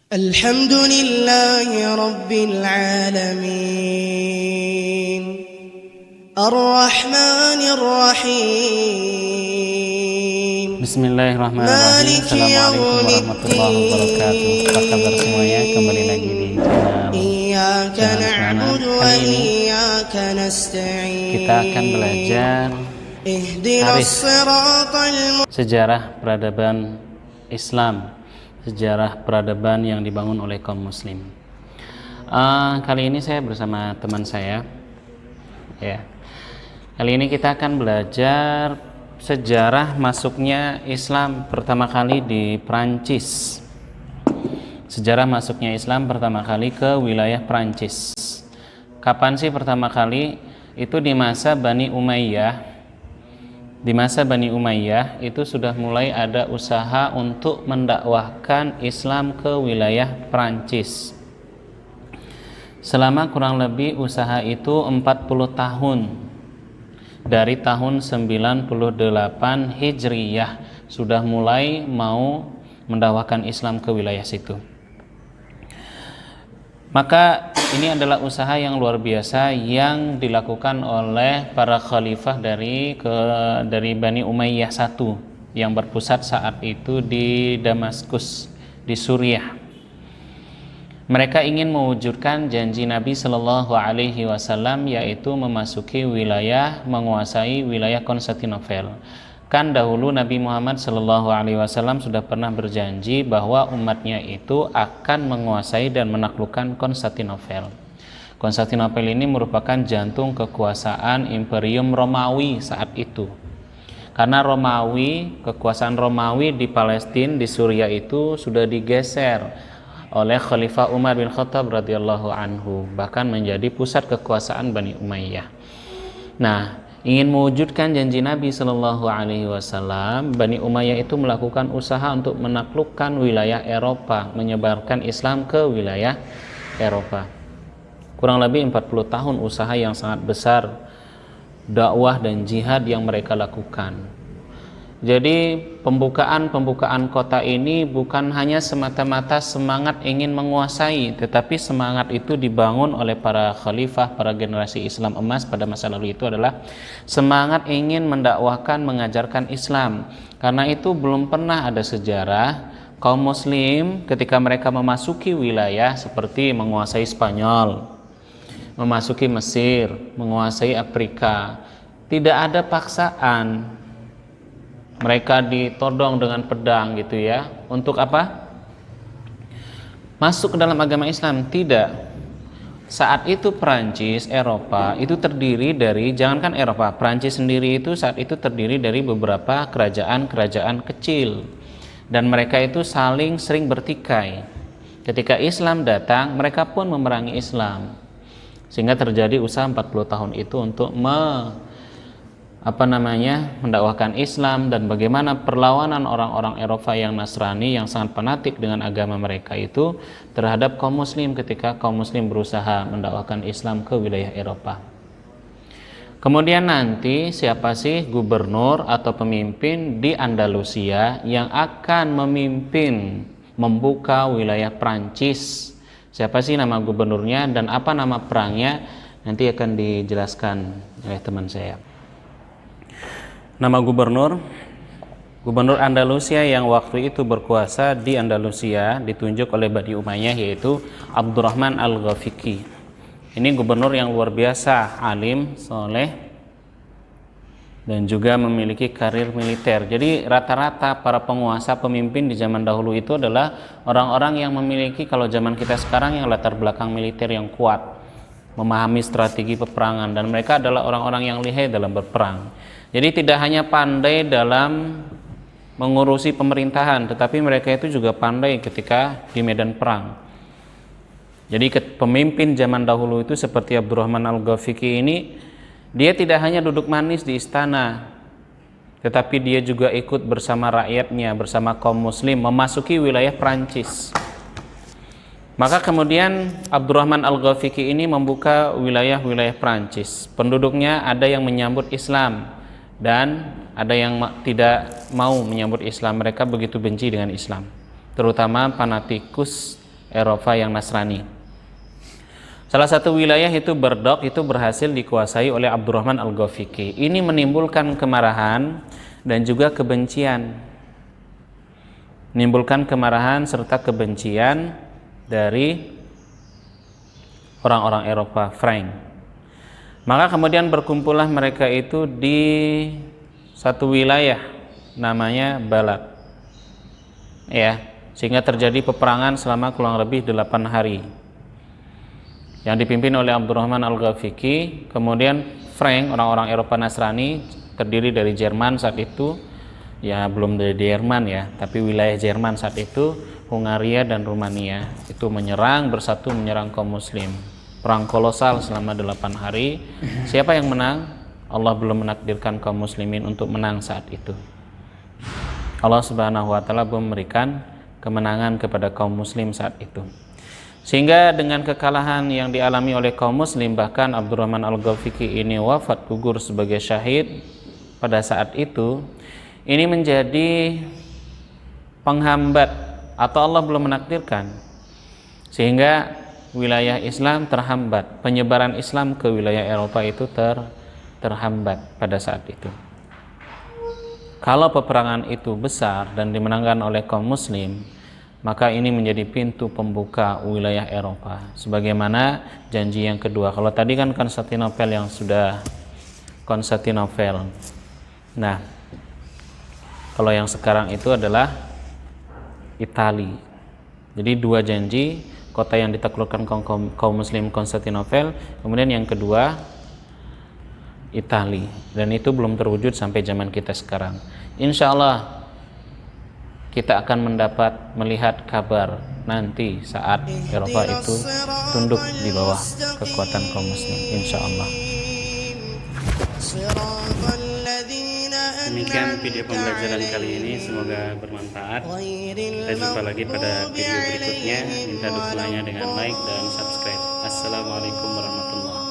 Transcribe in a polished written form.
Alhamdulillahi Rabbil Alamin Ar-Rahmanir Rahim Bismillahirrahmanirrahim. Assalamualaikum warahmatullahi wabarakatuh. Apa kabar semuanya? Kembali lagi di channel Iyyaka na'budu wa Kali ini iyyaka nasta'in kita akan belajar Ihdinas siratal sejarah peradaban Islam, sejarah peradaban yang dibangun oleh kaum muslim. Kali ini saya bersama teman saya. Kali ini kita akan belajar sejarah masuknya Islam pertama kali di Prancis. Sejarah masuknya Islam pertama kali ke wilayah Prancis. Kapan sih pertama kali? Itu di masa Bani Umayyah. Di masa Bani Umayyah itu sudah mulai ada usaha untuk mendakwahkan Islam ke wilayah Prancis. Selama kurang lebih usaha itu 40 tahun. Dari tahun 98 Hijriyah sudah mulai mau mendakwahkan Islam ke wilayah situ. Maka ini adalah usaha yang luar biasa yang dilakukan oleh para khalifah dari Bani Umayyah I yang berpusat saat itu di Damaskus, di Suriah. Mereka ingin mewujudkan janji Nabi Shallallahu Alaihi Wasallam, yaitu menguasai wilayah Konstantinopel. Kan dahulu Nabi Muhammad Shallallahu Alaihi Wasallam sudah pernah berjanji bahwa umatnya itu akan menguasai dan menaklukkan Konstantinopel. Konstantinopel ini merupakan jantung kekuasaan Imperium Romawi saat itu. Karena kekuasaan Romawi di Palestina, di Suriah itu sudah digeser oleh Khalifah Umar bin Khattab radhiyallahu anhu, bahkan menjadi pusat kekuasaan Bani Umayyah. Nah, ingin mewujudkan janji Nabi Shallallahu Alaihi Wasallam, Bani Umayyah itu melakukan usaha untuk menaklukkan wilayah Eropa, menyebarkan Islam ke wilayah Eropa. Kurang lebih 40 tahun usaha yang sangat besar, dakwah dan jihad yang mereka lakukan. Jadi pembukaan kota ini bukan hanya semata-mata semangat ingin menguasai, tetapi semangat itu dibangun oleh para khalifah, para generasi Islam emas pada masa lalu itu adalah semangat ingin mendakwahkan, mengajarkan Islam. Karena itu belum pernah ada sejarah kaum muslim ketika mereka memasuki wilayah seperti menguasai Spanyol, memasuki Mesir, menguasai Afrika, tidak ada paksaan. Mereka ditodong dengan pedang gitu ya. Untuk apa? Masuk ke dalam agama Islam? Tidak. Saat itu Prancis, Eropa itu terdiri dari, jangankan Eropa, Prancis sendiri itu saat itu terdiri dari beberapa kerajaan-kerajaan kecil. Dan mereka itu sering bertikai. Ketika Islam datang, mereka pun memerangi Islam. Sehingga terjadi usaha 40 tahun itu untuk mendakwahkan Islam, dan bagaimana perlawanan orang-orang Eropa yang Nasrani yang sangat fanatik dengan agama mereka itu terhadap kaum muslim ketika kaum muslim berusaha mendakwahkan Islam ke wilayah Eropa. Kemudian nanti siapa sih gubernur atau pemimpin di Andalusia yang akan membuka wilayah Prancis? Siapa sih nama gubernurnya dan apa nama perangnya? Nanti akan dijelaskan oleh teman saya. Nama gubernur Andalusia yang waktu itu berkuasa di Andalusia ditunjuk oleh Bani Umayyah, yaitu Abdurrahman Al-Ghafiqi. Ini gubernur yang luar biasa, alim, soleh, dan juga memiliki karir militer. Jadi rata-rata para penguasa pemimpin di zaman dahulu itu adalah orang-orang yang memiliki, kalau zaman kita sekarang, yang latar belakang militer yang kuat, memahami strategi peperangan, dan mereka adalah orang-orang yang lihai dalam berperang. Jadi tidak hanya pandai dalam mengurusi pemerintahan, tetapi mereka itu juga pandai ketika di medan perang. Jadi pemimpin zaman dahulu itu seperti Abdurrahman Al-Ghafiqi ini, dia tidak hanya duduk manis di istana, tetapi dia juga ikut bersama rakyatnya, bersama kaum muslim memasuki wilayah Prancis. Maka kemudian Abdurrahman Al-Ghafiqi ini membuka wilayah-wilayah Prancis. Penduduknya ada yang menyambut Islam dan ada yang tidak mau menyambut Islam. Mereka begitu benci dengan Islam, terutama fanatikus Eropa yang Nasrani. Salah satu wilayah itu Berdok itu berhasil dikuasai oleh Abdurrahman Al-Ghafiqi. Ini menimbulkan kemarahan dan juga kebencian. Menimbulkan kemarahan serta kebencian dari orang-orang Eropa Frank. Maka kemudian berkumpullah mereka itu di satu wilayah namanya Balat. Ya, sehingga terjadi peperangan selama kurang lebih 8 hari. Yang dipimpin oleh Abdurrahman Al-Ghafiqi, kemudian Frank, orang-orang Eropa Nasrani terdiri dari Jerman saat itu, ya belum dari Jerman ya, tapi wilayah Jerman saat itu, Hungaria dan Rumania itu bersatu menyerang kaum muslim. Perang kolosal selama 8 hari. Siapa yang menang? Allah belum menakdirkan kaum muslimin untuk menang saat itu. Allah Subhanahu wa taala belum memberikan kemenangan kepada kaum muslim saat itu. Sehingga dengan kekalahan yang dialami oleh kaum muslim, bahkan Abdurrahman Al-Ghafiqi ini wafat, gugur sebagai syahid pada saat itu, ini menjadi penghambat atau Allah belum menakdirkan, sehingga wilayah Islam terhambat, penyebaran Islam ke wilayah Eropa itu terhambat pada saat itu. Kalau peperangan itu besar dan dimenangkan oleh kaum muslim, maka ini menjadi pintu pembuka wilayah Eropa. Sebagaimana janji yang kedua. Kalau tadi kan Konstantinopel yang sudah Konstantinopel. Nah, kalau yang sekarang itu adalah Italia. Jadi 2 janji, kota yang ditaklukkan kaum muslim Konstantinopel, kemudian yang kedua Italia. Dan itu belum terwujud sampai zaman kita sekarang. Insya Allah kita akan melihat kabar nanti saat Eropa itu tunduk di bawah kekuatan kaum muslim, insya Allah. Demikian video pembelajaran kali ini, semoga bermanfaat. Kita jumpa lagi pada video berikutnya. Minta dukungannya dengan like dan subscribe. Assalamualaikum warahmatullahi wabarakatuh.